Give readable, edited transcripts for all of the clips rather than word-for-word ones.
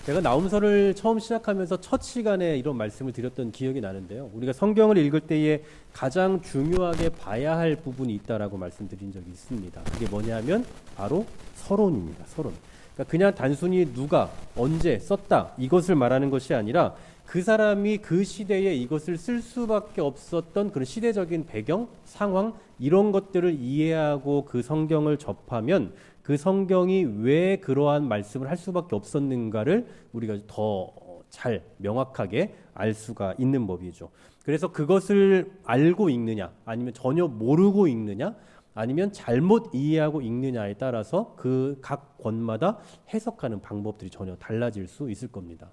제가 나움서를 처음 시작하면서 첫 시간에 이런 말씀을 드렸던 기억이 나는데요. 우리가 성경을 읽을 때에 가장 중요하게 봐야 할 부분이 있다라고 말씀드린 적이 있습니다. 그게 뭐냐면 바로 서론입니다. 서론. 그러니까 그냥 단순히 누가 언제 썼다 이것을 말하는 것이 아니라 그 사람이 그 시대에 이것을 쓸 수밖에 없었던 그런 시대적인 배경, 상황 이런 것들을 이해하고 그 성경을 접하면 그 성경이 왜 그러한 말씀을 할 수밖에 없었는가를 우리가 더 잘 명확하게 알 수가 있는 법이죠. 그래서 그것을 알고 읽느냐 아니면 전혀 모르고 읽느냐 아니면 잘못 이해하고 읽느냐에 따라서 그 각 권마다 해석하는 방법들이 전혀 달라질 수 있을 겁니다.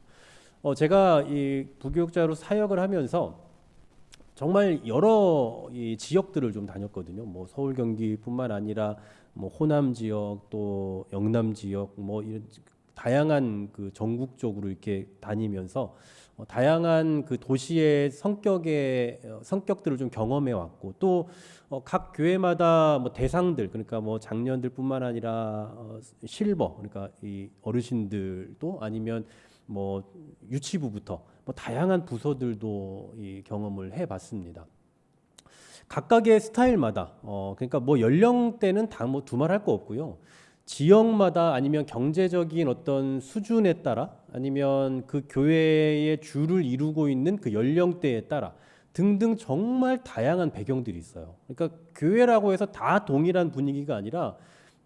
제가 이 부교육자로 사역을 하면서 정말 여러 이 지역들을 좀 다녔거든요. 뭐 서울 경기뿐만 아니라 뭐 호남 지역 또 영남 지역 뭐 이런 다양한 그 전국적으로 이렇게 다니면서 다양한 그 도시의 성격들을 좀 경험해 왔고 또 각 교회마다 뭐 대상들 그러니까 뭐 장년들뿐만 아니라 실버 그러니까 이 어르신들도 아니면 뭐 유치부부터 뭐 다양한 부서들도 이 경험을 해봤습니다. 각각의 스타일마다 그러니까 뭐 연령대는 다 뭐 두말할 거 없고요. 지역마다 아니면 경제적인 어떤 수준에 따라 아니면 그 교회의 주를 이루고 있는 그 연령대에 따라 등등 정말 다양한 배경들이 있어요. 그러니까 교회라고 해서 다 동일한 분위기가 아니라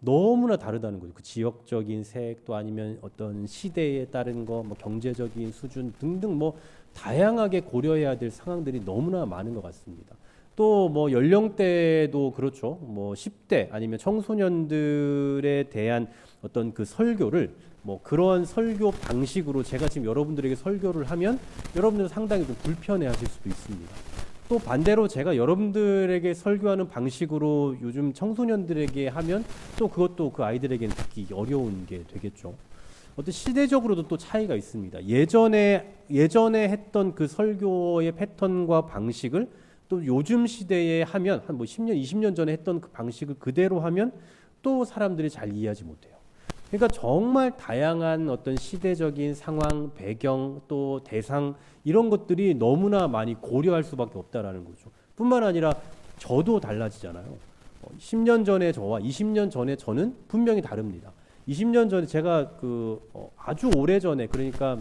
너무나 다르다는 거죠. 그 지역적인 색도 아니면 어떤 시대에 따른 거, 뭐 경제적인 수준 등등 뭐 다양하게 고려해야 될 상황들이 너무나 많은 것 같습니다. 또 뭐 연령대도 그렇죠. 뭐 10대 아니면 청소년들에 대한 어떤 그 설교를 뭐 그런 설교 방식으로 제가 지금 여러분들에게 설교를 하면 여러분들은 상당히 좀 불편해하실 수도 있습니다. 또 반대로 제가 여러분들에게 설교하는 방식으로 요즘 청소년들에게 하면 또 그것도 그 아이들에게는 듣기 어려운 게 되겠죠. 어떤 시대적으로도 또 차이가 있습니다. 예전에 했던 그 설교의 패턴과 방식을 또 요즘 시대에 하면 한 뭐 10년, 20년 전에 했던 그 방식을 그대로 하면 또 사람들이 잘 이해하지 못해요. 그러니까 정말 다양한 어떤 시대적인 상황, 배경, 또 대상 이런 것들이 너무나 많이 고려할 수밖에 없다라는 거죠. 뿐만 아니라 저도 달라지잖아요. 10년 전에 저와 20년 전에 저는 분명히 다릅니다. 20년 전에 제가 아주 오래 전에 그러니까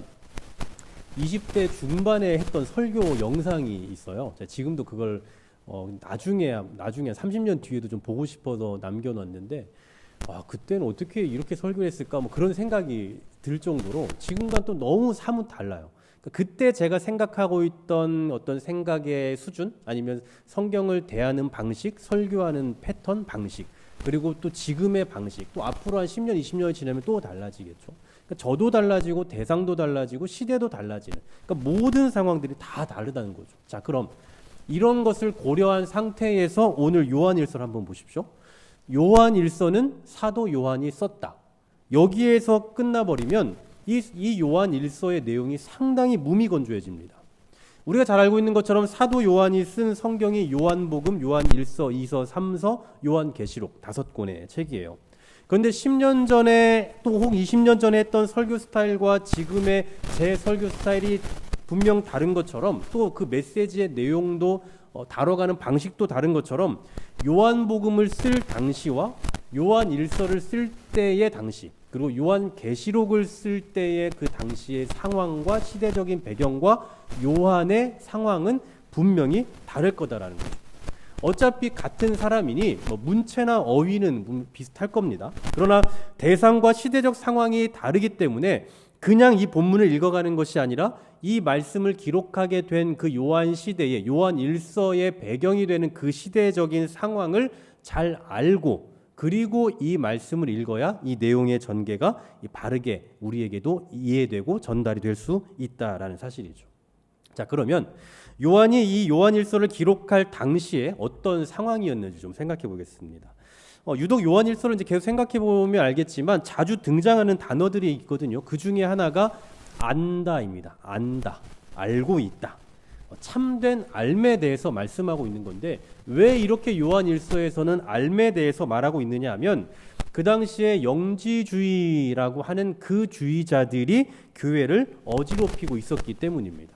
20대 중반에 했던 설교 영상이 있어요. 제가 지금도 그걸 나중에 30년 뒤에도 좀 보고 싶어서 남겨놨는데 그때는 어떻게 이렇게 설교를 했을까 뭐 그런 생각이 들 정도로 지금과 또 너무 사뭇 달라요. 그러니까 그때 제가 생각하고 있던 어떤 생각의 수준 아니면 성경을 대하는 방식, 설교하는 패턴 방식 그리고 또 지금의 방식 또 앞으로 한 10년, 20년이 지나면 또 달라지겠죠. 그러니까 저도 달라지고 대상도 달라지고 시대도 달라지는 그러니까 모든 상황들이 다 다르다는 거죠. 자, 그럼 이런 것을 고려한 상태에서 오늘 요한일서를 한번 보십시오. 요한일서는 사도 요한이 썼다. 여기에서 끝나버리면 이 요한일서의 내용이 상당히 무미건조해집니다. 우리가 잘 알고 있는 것처럼 사도 요한이 쓴 성경이 요한복음, 요한일서, 2서, 3서, 요한계시록 5권의 책이에요. 그런데 10년 전에 또 혹은 20년 전에 했던 설교 스타일과 지금의 제 설교 스타일이 분명 다른 것처럼 또 그 메시지의 내용도 다뤄가는 방식도 다른 것처럼 요한복음을 쓸 당시와 요한일서를 쓸 때의 당시 그리고 요한계시록을 쓸 때의 그 당시의 상황과 시대적인 배경과 요한의 상황은 분명히 다를 거다라는 거죠. 어차피 같은 사람이니 뭐 문체나 어휘는 비슷할 겁니다. 그러나 대상과 시대적 상황이 다르기 때문에 그냥 이 본문을 읽어가는 것이 아니라 이 말씀을 기록하게 된 그 요한 시대의 요한일서의 배경이 되는 그 시대적인 상황을 잘 알고 그리고 이 말씀을 읽어야 이 내용의 전개가 바르게 우리에게도 이해되고 전달이 될 수 있다라는 사실이죠. 자, 그러면 요한이 이 요한일서를 기록할 당시에 어떤 상황이었는지 좀 생각해 보겠습니다. 유독 요한일서를 이제 계속 생각해 보면 알겠지만 자주 등장하는 단어들이 있거든요. 그 중에 하나가 안다입니다. 안다, 알고 있다. 참된 알에 대해서 말씀하고 있는 건데 왜 이렇게 요한일서에서는 알에 대해서 말하고 있느냐 하면 그 당시에 영지주의라고 하는 그 주의자들이 교회를 어지럽히고 있었기 때문입니다.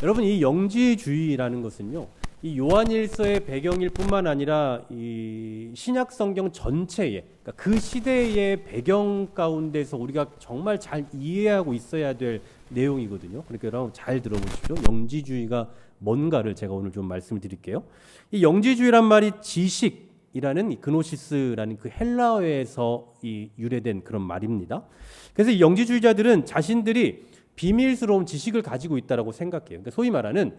여러분, 이 영지주의라는 것은요, 이 요한일서의 배경일 뿐만 아니라 이 신약 성경 전체에, 그러니까 그 시대의 배경 가운데서 우리가 정말 잘 이해하고 있어야 될 내용이거든요. 그러니까 여러분 잘 들어보십시오. 영지주의가 뭔가를 제가 오늘 좀 말씀을 드릴게요. 이 영지주의란 말이 지식이라는 그노시스라는 그 헬라어에서 유래된 그런 말입니다. 그래서 이 영지주의자들은 자신들이 비밀스러운 지식을 가지고 있다라고 생각해요. 그러니까 소위 말하는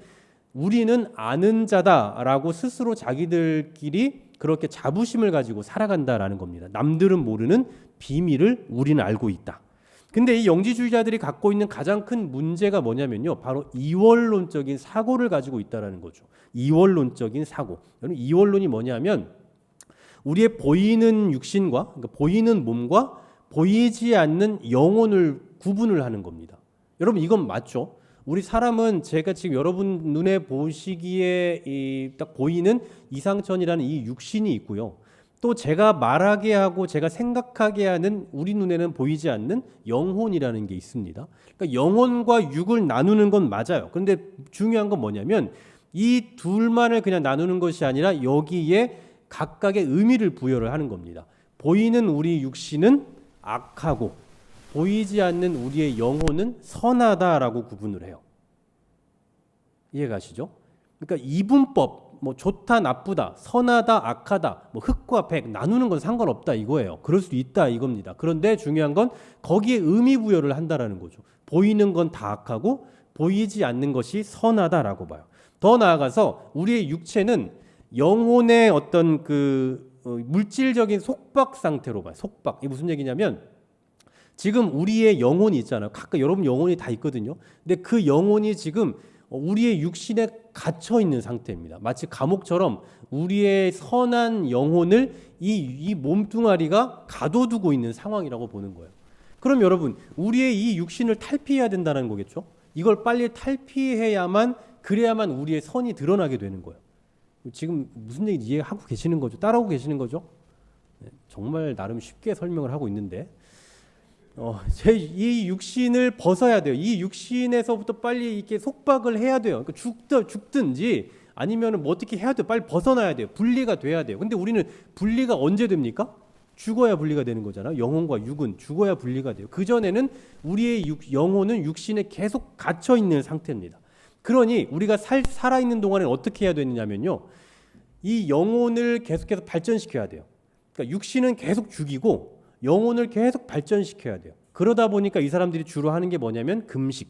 우리는 아는 자다라고 스스로 자기들끼리 그렇게 자부심을 가지고 살아간다라는 겁니다. 남들은 모르는 비밀을 우리는 알고 있다. 근데 이 영지주의자들이 갖고 있는 가장 큰 문제가 뭐냐면요, 바로 이원론적인 사고를 가지고 있다라는 거죠. 이원론적인 사고. 여러분, 이원론이 뭐냐면 우리의 보이는 육신과, 그러니까 보이는 몸과 보이지 않는 영혼을 구분을 하는 겁니다. 여러분, 이건 맞죠? 우리 사람은 제가 지금 여러분 눈에 보시기에 딱 보이는 이상천이라는 이 육신이 있고요. 또 제가 말하게 하고 제가 생각하게 하는 우리 눈에는 보이지 않는 영혼이라는 게 있습니다. 그러니까 영혼과 육을 나누는 건 맞아요. 그런데 중요한 건 뭐냐면 이 둘만을 그냥 나누는 것이 아니라 여기에 각각의 의미를 부여를 하는 겁니다. 보이는 우리 육신은 악하고 보이지 않는 우리의 영혼은 선하다라고 구분을 해요. 이해가시죠? 그러니까 이분법, 뭐 좋다, 나쁘다, 선하다, 악하다, 뭐 흑과 백 나누는 건 상관없다 이거예요. 그럴 수 있다 이겁니다. 그런데 중요한 건 거기에 의미 부여를 한다라는 거죠. 보이는 건 다 악하고 보이지 않는 것이 선하다라고 봐요. 더 나아가서 우리의 육체는 영혼의 어떤 물질적인 속박 상태로 봐요. 속박. 이게 무슨 얘기냐면 지금 우리의 영혼이 있잖아요. 각각 여러분 영혼이 다 있거든요. 근데 그 영혼이 지금 우리의 육신에 갇혀 있는 상태입니다. 마치 감옥처럼 우리의 선한 영혼을 이 몸뚱아리가 가둬두고 있는 상황이라고 보는 거예요. 그럼 여러분, 우리의 이 육신을 탈피해야 된다는 거겠죠? 이걸 빨리 탈피해야만, 그래야만 우리의 선이 드러나게 되는 거예요. 지금 무슨 얘기인지 이해하고 계시는 거죠? 따라오고 계시는 거죠? 정말 나름 쉽게 설명을 하고 있는데 이 육신을 벗어야 돼요. 이 육신에서부터 빨리 이렇게 속박을 해야 돼요. 그러니까 죽든지 아니면 뭐 어떻게 해야 돼요. 빨리 벗어나야 돼요. 분리가 돼야 돼요. 근데 우리는 분리가 언제 됩니까? 죽어야 분리가 되는 거잖아요. 영혼과 육은 죽어야 분리가 돼요. 그전에는 우리의 영혼은 육신에 계속 갇혀 있는 상태입니다. 그러니 우리가 살아있는 동안에 어떻게 해야 되느냐면요, 이 영혼을 계속해서 발전시켜야 돼요. 그러니까 육신은 계속 죽이고 영혼을 계속 발전시켜야 돼요. 그러다 보니까 이 사람들이 주로 하는 게 뭐냐면 금식,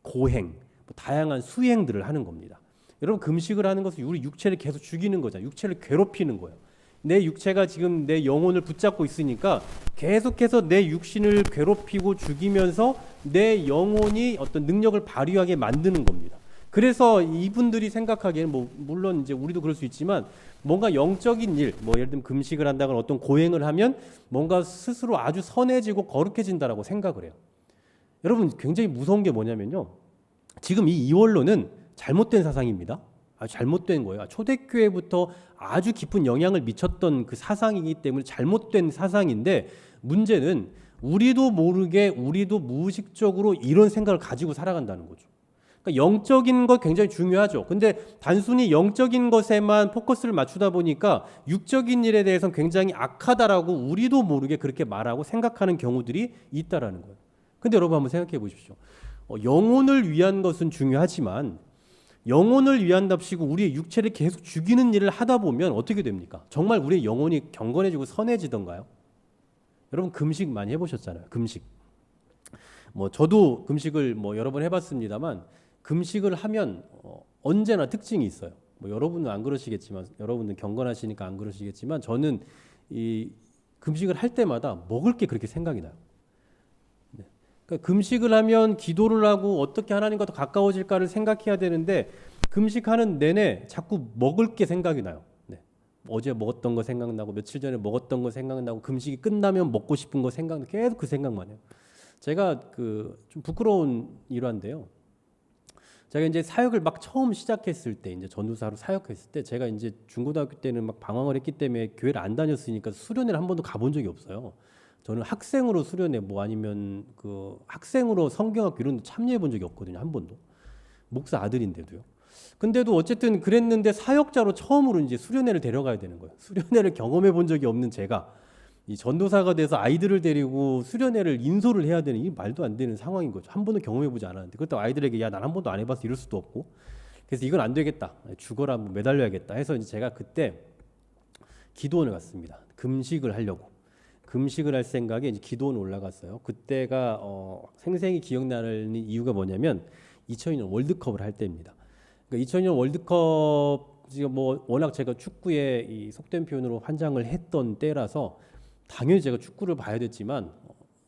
고행, 다양한 수행들을 하는 겁니다. 여러분, 금식을 하는 것은 우리 육체를 계속 죽이는 거잖아요. 육체를 괴롭히는 거예요. 내 육체가 지금 내 영혼을 붙잡고 있으니까 계속해서 내 육신을 괴롭히고 죽이면서 내 영혼이 어떤 능력을 발휘하게 만드는 겁니다. 그래서 이분들이 생각하기에는 물론 이제 우리도 그럴 수 있지만 뭔가 영적인 일, 예를 들면 금식을 한다거나 어떤 고행을 하면 뭔가 스스로 아주 선해지고 거룩해진다라고 생각을 해요. 여러분, 굉장히 무서운 게 뭐냐면요, 지금 이 이원론은 잘못된 사상입니다. 아주 잘못된 거예요. 초대교회부터 아주 깊은 영향을 미쳤던 그 사상이기 때문에 잘못된 사상인데, 문제는 우리도 모르게 우리도 무의식적으로 이런 생각을 가지고 살아간다는 거죠. 그러니까 영적인 것 굉장히 중요하죠. 근데 단순히 영적인 것에만 포커스를 맞추다 보니까 육적인 일에 대해서는 굉장히 악하다라고 우리도 모르게 그렇게 말하고 생각하는 경우들이 있다라는 거예요. 근데 여러분 한번 생각해 보십시오. 영혼을 위한 것은 중요하지만 영혼을 위한답시고 우리의 육체를 계속 죽이는 일을 하다 보면 어떻게 됩니까? 정말 우리의 영혼이 경건해지고 선해지던가요? 여러분, 금식 많이 해보셨잖아요. 금식. 저도 금식을 여러 번 해봤습니다만 금식을 하면 언제나 특징이 있어요. 여러분은 안 그러시겠지만, 여러분은 경건하시니까 안 그러시겠지만, 저는 이 금식을 할 때마다 먹을 게 그렇게 생각이 나요. 네. 그러니까 금식을 하면 기도를 하고 어떻게 하나님과 더 가까워질까를 생각해야 되는데 금식하는 내내 자꾸 먹을 게 생각이 나요. 네. 어제 먹었던 거 생각나고 며칠 전에 먹었던 거 생각나고 금식이 끝나면 먹고 싶은 거 생각나고 계속 그 생각만 해요. 제가 좀 부끄러운 일화인데요. 제가 이제 사역을 막 처음 시작했을 때, 이제 전도사로 사역했을 때, 제가 이제 중고등학교 때는 막 방황을 했기 때문에 교회를 안 다녔으니까 수련회를 한 번도 가본 적이 없어요. 저는 학생으로 수련회 뭐 아니면 그 학생으로 성경학교 이런 데 참여해 본 적이 없거든요. 한 번도. 목사 아들인데도요. 근데도 어쨌든 그랬는데 사역자로 처음으로 이제 수련회를 데려가야 되는 거예요. 수련회를 경험해 본 적이 없는 제가 이 전도사가 돼서 아이들을 데리고 수련회를 인솔을 해야 되는 이 말도 안 되는 상황인 거죠. 한 번도 경험해 보지 않았는데 그렇다고 아이들에게 야, 난 한 번도 안 해봤어 이럴 수도 없고. 그래서 이건 안 되겠다. 죽어라 뭐 매달려야겠다 해서 이제 제가 그때 기도원을 갔습니다. 금식을 하려고. 금식을 할 생각에 이제 기도원 올라갔어요. 그때가 생생히 기억나는 이유가 뭐냐면 2002년 월드컵을 할 때입니다. 그러니까 2002년 월드컵 지금 뭐 워낙 제가 축구에 이 속된 표현으로 환장을 했던 때라서 당연히 제가 축구를 봐야 됐지만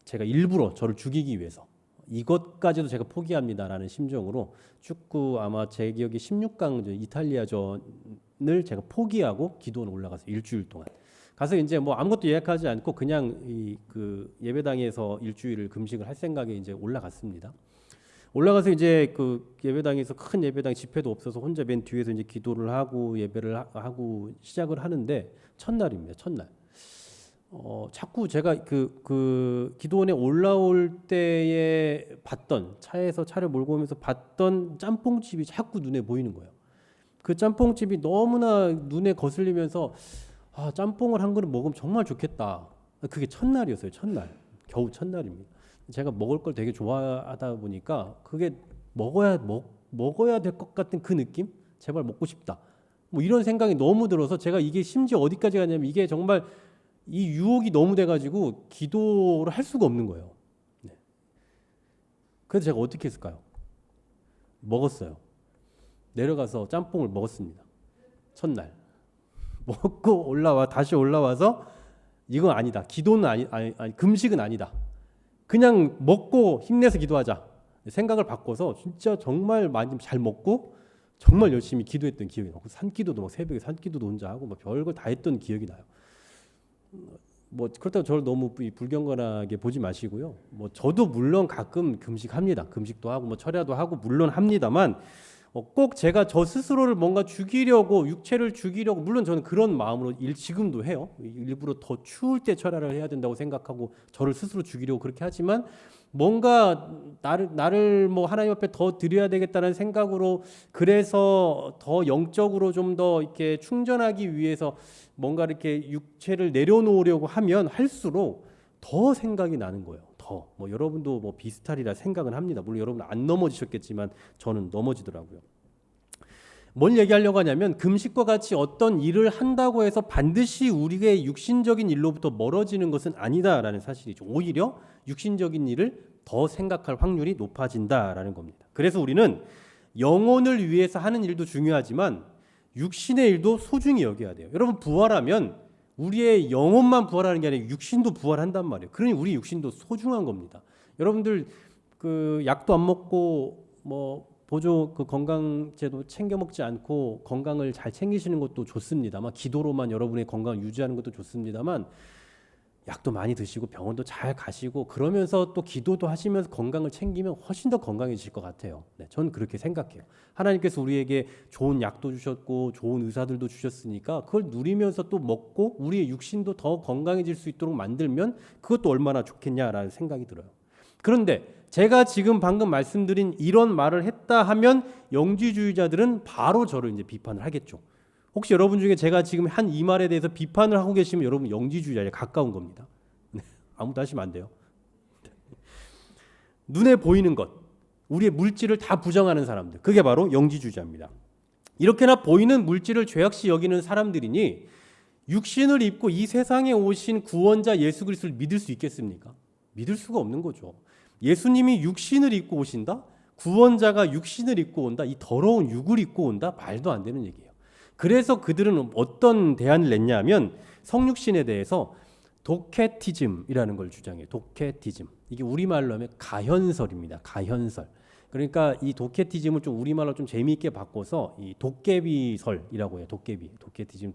제가 일부러 저를 죽이기 위해서 이것까지도 제가 포기합니다라는 심정으로 축구 아마 제 기억에 16강 이탈리아전을 제가 포기하고 기도원 올라가서 일주일 동안 가서 이제 뭐 아무것도 예약하지 않고 그냥 그 예배당에서 일주일을 금식을 할 생각에 이제 올라갔습니다. 올라가서 이제 그 예배당에서 큰 예배당 집회도 없어서 혼자 맨 뒤에서 이제 기도를 하고 예배를 하고 시작을 하는데 첫날입니다. 첫날. 자꾸 제가 그 기도원에 올라올 때에 봤던 차에서 차를 몰고 오면서 봤던 짬뽕집이 자꾸 눈에 보이는 거예요. 그 짬뽕집이 너무나 눈에 거슬리면서 아, 짬뽕을 한 그릇 먹으면 정말 좋겠다. 그게 첫날이었어요. 첫날. 겨우 첫날입니다. 제가 먹을 걸 되게 좋아하다 보니까 그게 먹어야 될 것 같은 그 느낌? 제발 먹고 싶다. 뭐 이런 생각이 너무 들어서 제가 이게 심지어 어디까지 가냐면 이게 정말 이 유혹이 너무 돼가지고 기도를 할 수가 없는 거예요. 네. 그래서 제가 어떻게 했을까요? 먹었어요. 내려가서 짬뽕을 먹었습니다. 첫날. 먹고 다시 올라와서 이건 아니다. 기도는 아니 금식은 아니다. 그냥 먹고 힘내서 기도하자. 생각을 바꿔서 진짜 정말 많이 잘 먹고 정말 열심히 기도했던 기억이 나고 산기도도 막 새벽에 산기도도 혼자 하고 막 별걸 다 했던 기억이 나요. 뭐 그렇다고 저를 너무 불경건하게 보지 마시고요. 뭐 저도 물론 가끔 금식합니다. 금식도 하고 뭐 철야도 하고 물론 합니다만 꼭 제가 저 스스로를 뭔가 죽이려고 육체를 죽이려고 물론 저는 그런 마음으로 지금도 해요. 일부러 더 추울 때 철야를 해야 된다고 생각하고 저를 스스로 죽이려고 그렇게 하지만 뭔가 나를 뭐 하나님 앞에 더 드려야 되겠다는 생각으로 그래서 더 영적으로 좀 더 이렇게 충전하기 위해서 뭔가 이렇게 육체를 내려놓으려고 하면 할수록 더 생각이 나는 거예요. 더 뭐 여러분도 뭐 비슷하리라 생각은 합니다. 물론 여러분 안 넘어지셨겠지만 저는 넘어지더라고요. 뭘 얘기하려고 하냐면 금식과 같이 어떤 일을 한다고 해서 반드시 우리의 육신적인 일로부터 멀어지는 것은 아니다라는 사실이죠. 오히려 육신적인 일을 더 생각할 확률이 높아진다라는 겁니다. 그래서 우리는 영혼을 위해서 하는 일도 중요하지만 육신의 일도 소중히 여겨야 돼요. 여러분 부활하면 우리의 영혼만 부활하는 게 아니라 육신도 부활한단 말이에요. 그러니 우리 육신도 소중한 겁니다. 여러분들 그 약도 안 먹고 뭐 보조 그 건강제도 챙겨 먹지 않고 건강을 잘 챙기시는 것도 좋습니다만 기도로만 여러분의 건강을 유지하는 것도 좋습니다만 약도 많이 드시고 병원도 잘 가시고 그러면서 또 기도도 하시면서 건강을 챙기면 훨씬 더 건강해질 것 같아요. 네, 저는 그렇게 생각해요. 하나님께서 우리에게 좋은 약도 주셨고 좋은 의사들도 주셨으니까 그걸 누리면서 또 먹고 우리의 육신도 더 건강해질 수 있도록 만들면 그것도 얼마나 좋겠냐라는 생각이 들어요. 그런데 제가 지금 방금 말씀드린 이런 말을 했다 하면 영지주의자들은 바로 저를 이제 비판을 하겠죠. 혹시 여러분 중에 제가 지금 한 이 말에 대해서 비판을 하고 계시면 여러분 영지주의자에 가까운 겁니다. 아무도 하시면 안 돼요. 눈에 보이는 것, 우리의 물질을 다 부정하는 사람들, 그게 바로 영지주의자입니다. 이렇게나 보이는 물질을 죄악시 여기는 사람들이니 육신을 입고 이 세상에 오신 구원자 예수 그리스도를 믿을 수 있겠습니까? 믿을 수가 없는 거죠. 예수님이 육신을 입고 오신다? 구원자가 육신을 입고 온다? 이 더러운 육을 입고 온다? 말도 안 되는 얘기예요. 그래서 그들은 어떤 대안을 냈냐면 성육신에 대해서 도케티즘이라는 걸 주장해요. 도케티즘. 이게 우리말로 하면 가현설입니다. 가현설. 그러니까 이 도케티즘을 좀 우리말로 좀 재미있게 바꿔서 이 도깨비설이라고 해요. 도깨비즘,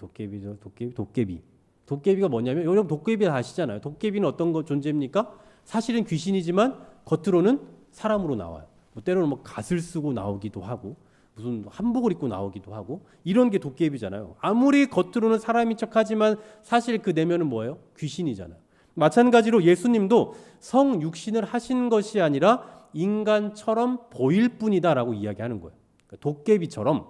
도깨비. 도깨비가 뭐냐면 여러분 도깨비 다 아시잖아요. 도깨비는 어떤 거 존재입니까? 사실은 귀신이지만 겉으로는 사람으로 나와요. 뭐 때로는 뭐 갓을 쓰고 나오기도 하고 무슨 한복을 입고 나오기도 하고 이런 게 도깨비잖아요. 아무리 겉으로는 사람인 척하지만 사실 그 내면은 뭐예요? 귀신이잖아요. 마찬가지로 예수님도 성육신을 하신 것이 아니라 인간처럼 보일 뿐이다라고 이야기하는 거예요. 그러니까 도깨비처럼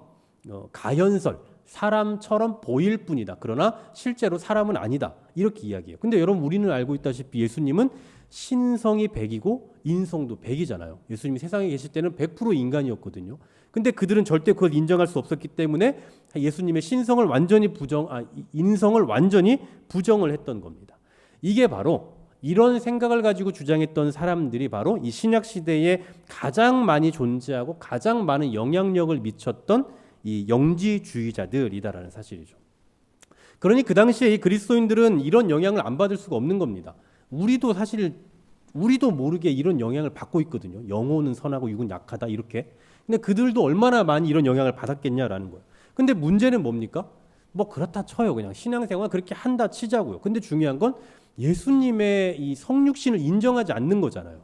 가현설, 사람처럼 보일 뿐이다. 그러나 실제로 사람은 아니다. 이렇게 이야기해요. 근데 여러분 우리는 알고 있다시피 예수님은 신성이 100이고 인성도 100이잖아요. 예수님이 세상에 계실 때는 100% 인간이었거든요. 근데 그들은 절대 그걸 인정할 수 없었기 때문에 예수님의 신성을 완전히 인성을 완전히 부정을 했던 겁니다. 이게 바로 이런 생각을 가지고 주장했던 사람들이 바로 이 신약 시대에 가장 많이 존재하고 가장 많은 영향력을 미쳤던 이 영지주의자들이다라는 사실이죠. 그러니 그 당시에 이 그리스도인들은 이런 영향을 안 받을 수가 없는 겁니다. 우리도 사실 우리도 모르게 이런 영향을 받고 있거든요. 영혼은 선하고 육은 약하다 이렇게. 근데 그들도 얼마나 많이 이런 영향을 받았겠냐라는 거예요. 근데 문제는 뭡니까? 뭐 그렇다 쳐요. 그냥 신앙생활 그렇게 한다 치자고요. 근데 중요한 건 예수님의 이 성육신을 인정하지 않는 거잖아요.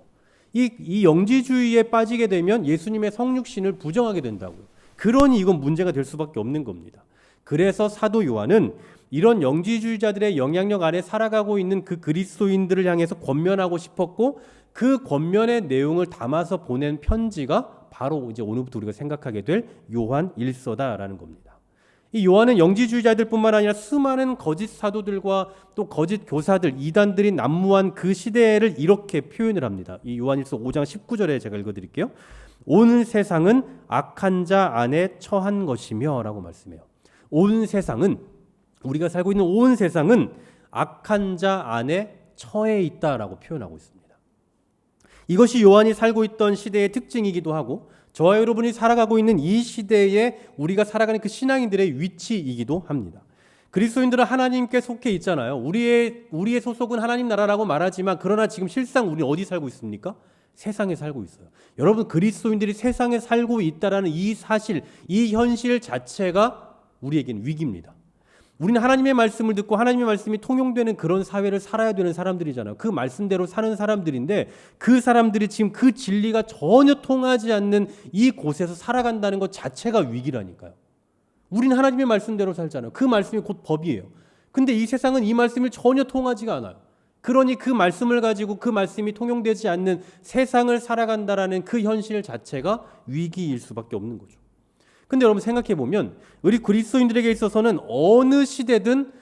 이 영지주의에 빠지게 되면 예수님의 성육신을 부정하게 된다고요. 그러니 이건 문제가 될 수밖에 없는 겁니다. 그래서 사도 요한은 이런 영지주의자들의 영향력 아래 살아가고 있는 그 그리스도인들을 향해서 권면하고 싶었고 그 권면의 내용을 담아서 보낸 편지가 바로 이제 오늘부터 우리가 생각하게 될 요한 1서다라는 겁니다. 이 요한은 영지주의자들뿐만 아니라 수많은 거짓 사도들과 또 거짓 교사들, 이단들이 난무한 그 시대를 이렇게 표현을 합니다. 이 요한 1서 5장 19절에 제가 읽어드릴게요. 온 세상은 악한 자 안에 처한 것이며 라고 말씀해요. 온 세상은 우리가 살고 있는 온 세상은 악한 자 안에 처해 있다라고 표현하고 있습니다. 이것이 요한이 살고 있던 시대의 특징이기도 하고 저와 여러분이 살아가고 있는 이 시대에 우리가 살아가는 그 신앙인들의 위치이기도 합니다. 그리스도인들은 하나님께 속해 있잖아요. 우리의 소속은 하나님 나라라고 말하지만 그러나 지금 실상 우리는 어디 살고 있습니까? 세상에 살고 있어요. 여러분 그리스도인들이 세상에 살고 있다라는 이 사실, 이 현실 자체가 우리에게는 위기입니다. 우리는 하나님의 말씀을 듣고 하나님의 말씀이 통용되는 그런 사회를 살아야 되는 사람들이잖아요. 그 말씀대로 사는 사람들인데 그 사람들이 지금 그 진리가 전혀 통하지 않는 이 곳에서 살아간다는 것 자체가 위기라니까요. 우리는 하나님의 말씀대로 살잖아요. 그 말씀이 곧 법이에요. 근데 이 세상은 이 말씀을 전혀 통하지가 않아요. 그러니 그 말씀을 가지고 그 말씀이 통용되지 않는 세상을 살아간다라는 그 현실 자체가 위기일 수밖에 없는 거죠. 근데 여러분 생각해 보면 우리 그리스도인들에게 있어서는 어느 시대든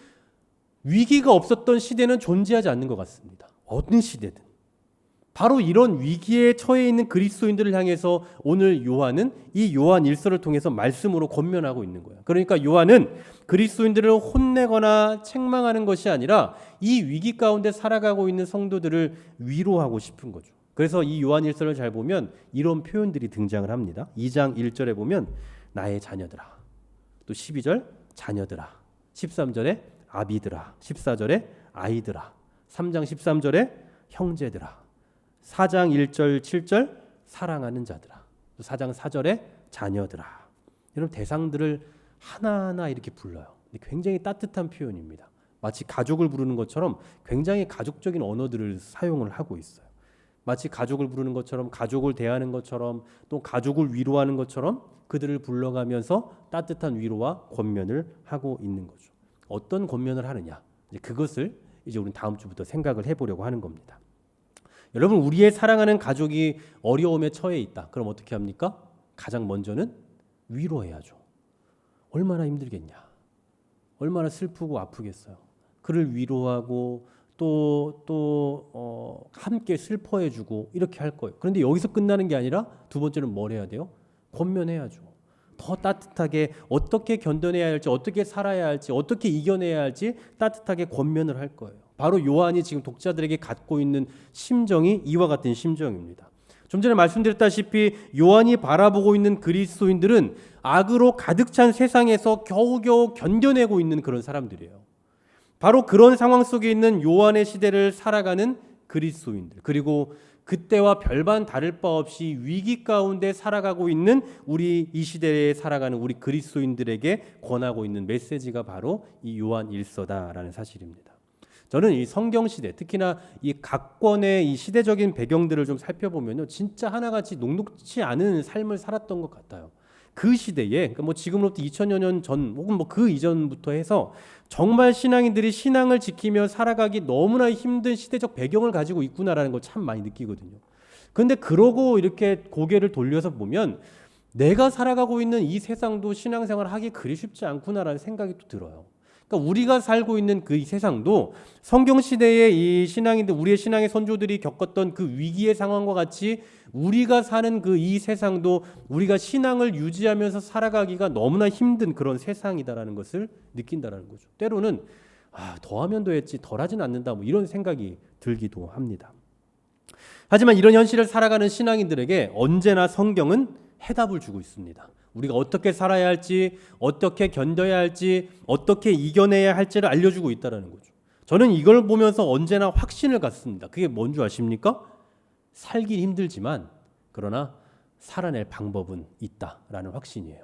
위기가 없었던 시대는 존재하지 않는 것 같습니다. 어느 시대든. 바로 이런 위기에 처해 있는 그리스도인들을 향해서 오늘 요한은 이 요한 1서를 통해서 말씀으로 권면하고 있는 거예요. 그러니까 요한은 그리스도인들을 혼내거나 책망하는 것이 아니라 이 위기 가운데 살아가고 있는 성도들을 위로하고 싶은 거죠. 그래서 이 요한 1서를 잘 보면 이런 표현들이 등장을 합니다. 2장 1절에 보면 나의 자녀들아, 또 12절 자녀들아, 13절에 아비들아, 14절에 아이들아, 3장 13절에 형제들아, 4장 1절 7절 사랑하는 자들아, 또 4장 4절에 자녀들아. 이런 대상들을 하나하나 이렇게 불러요. 굉장히 따뜻한 표현입니다. 마치 가족을 부르는 것처럼 굉장히 가족적인 언어들을 사용을 하고 있어요. 마치 가족을 부르는 것처럼, 가족을 대하는 것처럼, 또 가족을 위로하는 것처럼 그들을 불러가면서 따뜻한 위로와 권면을 하고 있는 거죠. 어떤 권면을 하느냐, 이제 그것을 이제 우리는 다음 주부터 생각을 해보려고 하는 겁니다. 여러분, 우리의 사랑하는 가족이 어려움에 처해 있다. 그럼 어떻게 합니까? 가장 먼저는 위로해야죠. 얼마나 힘들겠냐, 얼마나 슬프고 아프겠어요. 그를 위로하고 또 함께 슬퍼해주고 이렇게 할 거예요. 그런데 여기서 끝나는 게 아니라 두 번째는 뭘 해야 돼요? 권면해야죠. 더 따뜻하게 어떻게 견뎌내야 할지, 어떻게 살아야 할지, 어떻게 이겨내야 할지 따뜻하게 권면을 할 거예요. 바로 요한이 지금 독자들에게 갖고 있는 심정이 이와 같은 심정입니다. 좀 전에 말씀드렸다시피 요한이 바라보고 있는 그리스도인들은 악으로 가득 찬 세상에서 겨우겨우 견뎌내고 있는 그런 사람들이에요. 바로 그런 상황 속에 있는 요한의 시대를 살아가는 그리스도인들, 그리고 그때와 별반 다를 바 없이 위기 가운데 살아가고 있는 우리 이 시대에 살아가는 우리 그리스도인들에게 권하고 있는 메시지가 바로 이 요한 1서다라는 사실입니다. 저는 이 성경 시대, 특히나 이 각권의 이 시대적인 배경들을 좀 살펴보면요, 진짜 하나같이 녹록치 않은 삶을 살았던 것 같아요. 그 시대에, 그러니까 뭐 지금으로부터 2000여 년 전 혹은 뭐 그 이전부터 해서 정말 신앙인들이 신앙을 지키며 살아가기 너무나 힘든 시대적 배경을 가지고 있구나라는 걸 참 많이 느끼거든요. 그런데 그러고 이렇게 고개를 돌려서 보면 내가 살아가고 있는 이 세상도 신앙생활을 하기 그리 쉽지 않구나라는 생각이 또 들어요. 그러니까 우리가 살고 있는 그 세상도 성경 시대의 이 신앙인들, 우리의 신앙의 선조들이 겪었던 그 위기의 상황과 같이 우리가 사는 그 이 세상도 우리가 신앙을 유지하면서 살아가기가 너무나 힘든 그런 세상이다라는 것을 느낀다라는 거죠. 때로는 더하면 더했지 덜하진 않는다, 뭐 이런 생각이 들기도 합니다. 하지만 이런 현실을 살아가는 신앙인들에게 언제나 성경은 해답을 주고 있습니다. 우리가 어떻게 살아야 할지, 어떻게 견뎌야 할지, 어떻게 이겨내야 할지를 알려주고 있다는 거죠. 저는 이걸 보면서 언제나 확신을 갖습니다. 그게 뭔 줄 아십니까? 살기 힘들지만 그러나 살아낼 방법은 있다라는 확신이에요.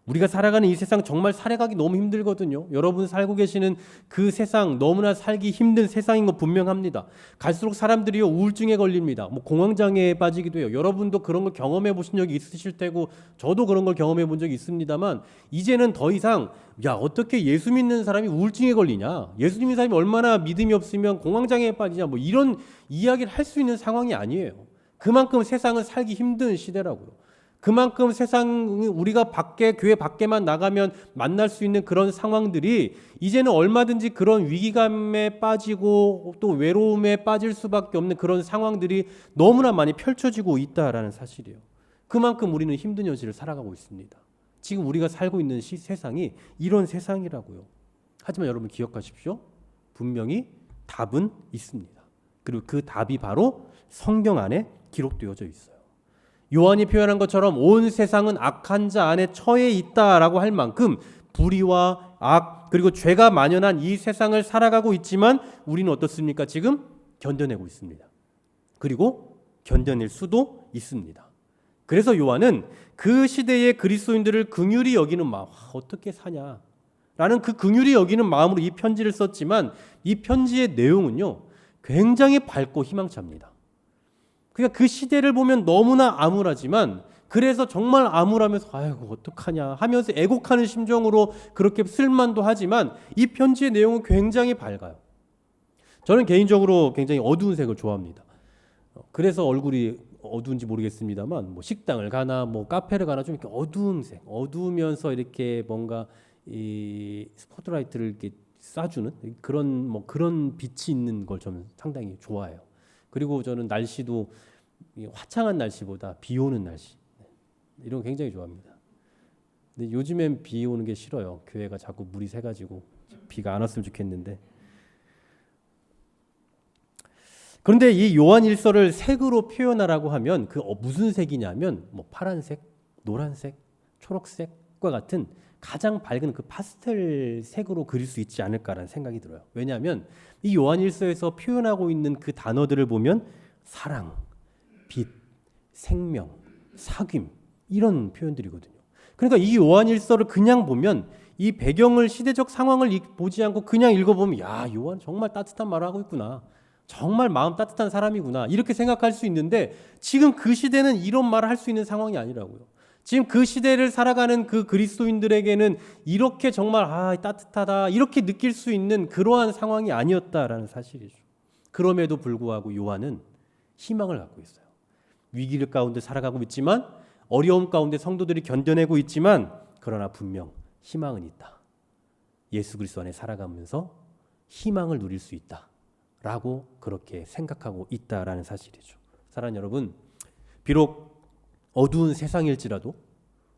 우리가 살아가는 이 세상 정말 살아가기 너무 힘들거든요. 여러분 살고 계시는 그 세상 너무나 살기 힘든 세상인 거 분명합니다. 갈수록 사람들이 우울증에 걸립니다. 뭐 공황장애에 빠지기도 해요. 여러분도 그런 걸 경험해 보신 적이 있으실 테고 저도 그런 걸 경험해 본 적이 있습니다만 이제는 더 이상 어떻게 예수 믿는 사람이 우울증에 걸리냐, 예수 믿는 사람이 얼마나 믿음이 없으면 공황장애에 빠지냐, 뭐 이런 이야기를 할 수 있는 상황이 아니에요. 그만큼 세상은 살기 힘든 시대라고요. 그만큼 세상 우리가 교회 밖에만 나가면 만날 수 있는 그런 상황들이 이제는 얼마든지 그런 위기감에 빠지고 또 외로움에 빠질 수밖에 없는 그런 상황들이 너무나 많이 펼쳐지고 있다라는 사실이에요. 그만큼 우리는 힘든 현실을 살아가고 있습니다. 지금 우리가 살고 있는 세상이 이런 세상이라고요. 하지만 여러분 기억하십시오. 분명히 답은 있습니다. 그리고 그 답이 바로 성경 안에 기록되어져 있어요. 요한이 표현한 것처럼 온 세상은 악한 자 안에 처해 있다라고 할 만큼 불의와 악 그리고 죄가 만연한 이 세상을 살아가고 있지만 우리는 어떻습니까? 지금 견뎌내고 있습니다. 그리고 견뎌낼 수도 있습니다. 그래서 요한은 그 시대의 그리스도인들을 긍휼히 여기는 마음, 어떻게 사냐라는 그 긍휼히 여기는 마음으로 이 편지를 썼지만 이 편지의 내용은요 굉장히 밝고 희망찹니다. 그러니까 그 시대를 보면 너무나 암울하지만 그래서 정말 암울하면서 아이고 어떡하냐 하면서 애곡하는 심정으로 그렇게 쓸만도 하지만 이 편지의 내용은 굉장히 밝아요. 저는 개인적으로 굉장히 어두운 색을 좋아합니다. 그래서 얼굴이 어두운지 모르겠습니다만 뭐 식당을 가나 뭐 카페를 가나 좀 이렇게 어두운 색, 어두우면서 이렇게 뭔가 이 스포트라이트를 이렇게 쏴주는 그런 빛이 있는 걸 저는 상당히 좋아해요. 그리고 저는 날씨도 화창한 날씨보다 비 오는 날씨 이런 거 굉장히 좋아합니다. 근데 요즘엔 비 오는 게 싫어요. 교회가 자꾸 물이 새가지고 비가 안 왔으면 좋겠는데. 그런데 이 요한 일서를 색으로 표현하라고 하면 그 무슨 색이냐면 뭐 파란색, 노란색, 초록색과 같은 가장 밝은 그 파스텔 색으로 그릴 수 있지 않을까라는 생각이 들어요. 왜냐하면 이 요한 일서에서 표현하고 있는 그 단어들을 보면 사랑, 빛, 생명, 사귐 이런 표현들이거든요. 그러니까 이 요한 일서를 그냥 보면 이 배경을 시대적 상황을 보지 않고 그냥 읽어보면 요한 정말 따뜻한 말을 하고 있구나. 정말 마음 따뜻한 사람이구나. 이렇게 생각할 수 있는데 지금 그 시대는 이런 말을 할 수 있는 상황이 아니라고요. 지금 그 시대를 살아가는 그 그리스도인들에게는 이렇게 정말 따뜻하다 이렇게 느낄 수 있는 그러한 상황이 아니었다라는 사실이죠. 그럼에도 불구하고 요한은 희망을 갖고 있어요. 위기를 가운데 살아가고 있지만 어려움 가운데 성도들이 견뎌내고 있지만 그러나 분명 희망은 있다. 예수 그리스도 안에 살아가면서 희망을 누릴 수 있다라고 그렇게 생각하고 있다라는 사실이죠. 사랑하는 여러분, 비록 어두운 세상일지라도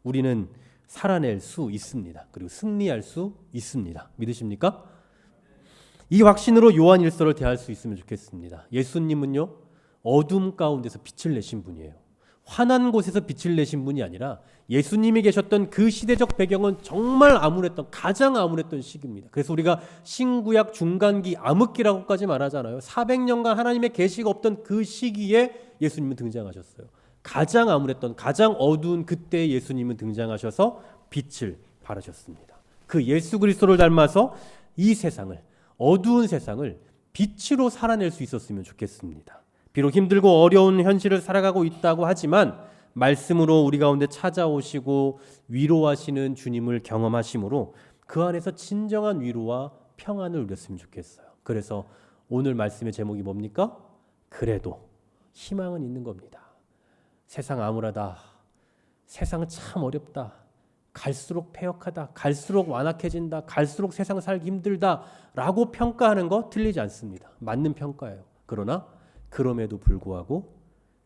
우리는 살아낼 수 있습니다. 그리고 승리할 수 있습니다. 믿으십니까? 이 확신으로 요한 일서를 대할 수 있으면 좋겠습니다. 예수님은요 어둠 가운데서 빛을 내신 분이에요. 환한 곳에서 빛을 내신 분이 아니라 예수님이 계셨던 그 시대적 배경은 정말 가장 암울했던 시기입니다. 그래서 우리가 신구약 중간기 암흑기라고까지 말하잖아요. 400년간 하나님의 계시가 없던 그 시기에 예수님은 등장하셨어요. 가장 암울했던 가장 어두운 그때 예수님은 등장하셔서 빛을 발하셨습니다. 그 예수 그리스도를 닮아서 이 세상을 어두운 세상을 빛으로 살아낼 수 있었으면 좋겠습니다. 비록 힘들고 어려운 현실을 살아가고 있다고 하지만 말씀으로 우리 가운데 찾아오시고 위로하시는 주님을 경험하심으로 그 안에서 진정한 위로와 평안을 누렸으면 좋겠어요. 그래서 오늘 말씀의 제목이 뭡니까? 그래도 희망은 있는 겁니다. 세상 암울하다. 세상 참 어렵다. 갈수록 패역하다. 갈수록 완악해진다. 갈수록 세상 살기 힘들다. 라고 평가하는 거 틀리지 않습니다. 맞는 평가예요. 그러나 그럼에도 불구하고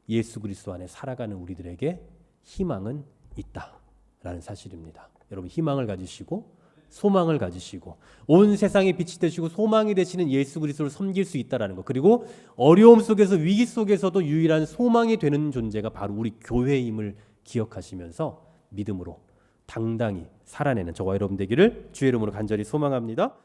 예수 그리스도 안에 살아가는 우리들에게 희망은 있다라는 사실입니다. 여러분 희망을 가지시고 소망을 가지시고 온 세상의 빛이 되시고 소망이 되시는 예수 그리스도를 섬길 수 있다라는 것, 그리고 어려움 속에서 위기 속에서도 유일한 소망이 되는 존재가 바로 우리 교회임을 기억하시면서 믿음으로 당당히 살아내는 저와 여러분 되기를 주의 이름으로 간절히 소망합니다.